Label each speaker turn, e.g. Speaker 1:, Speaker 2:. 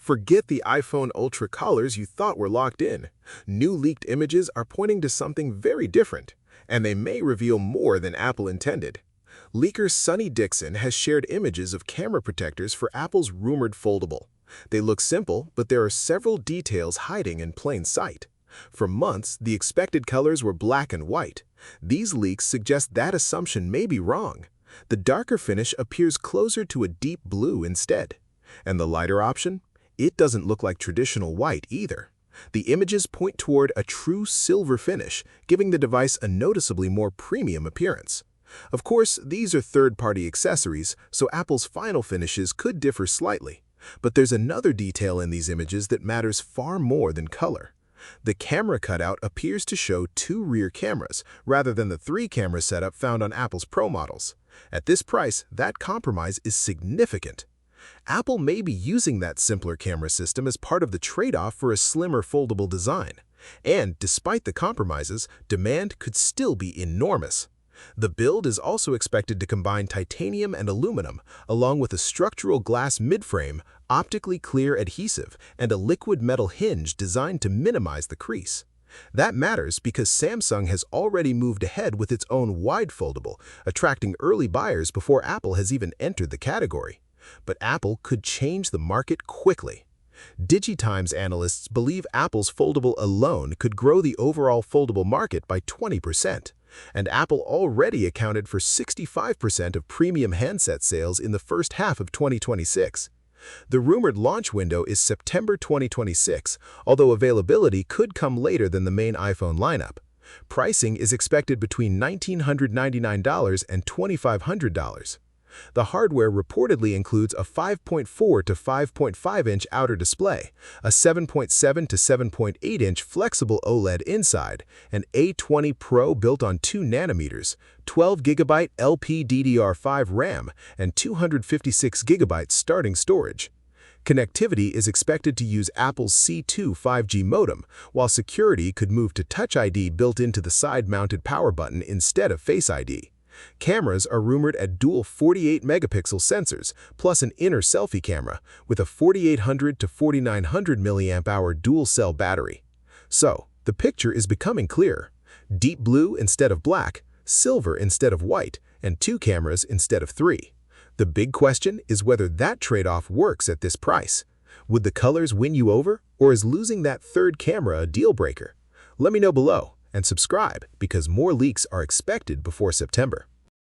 Speaker 1: Forget the iPhone Ultra colors you thought were locked in. New leaked images are pointing to something very different, and they may reveal more than Apple intended. Leaker Sonny Dickson has shared images of camera protectors for Apple's rumored Foldable. They look simple, but there are several details hiding in plain sight. For months, the expected colors were black and white. These leaks suggest that assumption may be wrong. The darker finish appears closer to a deep blue instead. And the lighter option? It doesn't look like traditional white either. The images point toward a true silver finish, giving the device a noticeably more premium appearance. Of course, these are third-party accessories, so Apple's final finishes could differ slightly. But there's another detail in these images that matters far more than color. The camera cutout appears to show two rear cameras, rather than the three-camera setup found on Apple's Pro models. At this price, that compromise is significant. Apple may be using that simpler camera system as part of the trade-off for a slimmer foldable design. And despite the compromises, demand could still be enormous. The build is also expected to combine titanium and aluminum, along with a structural glass midframe, optically clear adhesive, and a liquid metal hinge designed to minimize the crease. That matters because Samsung has already moved ahead with its own wide foldable, attracting early buyers before Apple has even entered the category. But Apple could change the market quickly. DigiTimes analysts believe Apple's foldable alone could grow the overall foldable market by 20%, and Apple already accounted for 65% of premium handset sales in the first half of 2026. The rumored launch window is September 2026, although availability could come later than the main iPhone lineup. Pricing is expected between $1,999 and $2,500. The hardware reportedly includes a 5.4 to 5.5-inch outer display, a 7.7 to 7.8-inch flexible OLED inside, an A20 Pro built on 2 nanometers, 12 GB LPDDR5 RAM, and 256 GB starting storage. Connectivity is expected to use Apple's C2 5G modem, while security could move to Touch ID built into the side-mounted power button instead of Face ID. Cameras are rumored at dual 48-megapixel sensors, plus an inner selfie camera, with a 4800 to 4900 mAh dual-cell battery. So, the picture is becoming clearer. Deep blue instead of black, silver instead of white, and 2 cameras instead of 3. The big question is whether that trade-off works at this price. Would the colors win you over, or is losing that third camera a deal-breaker? Let me know below, and subscribe because more leaks are expected before September.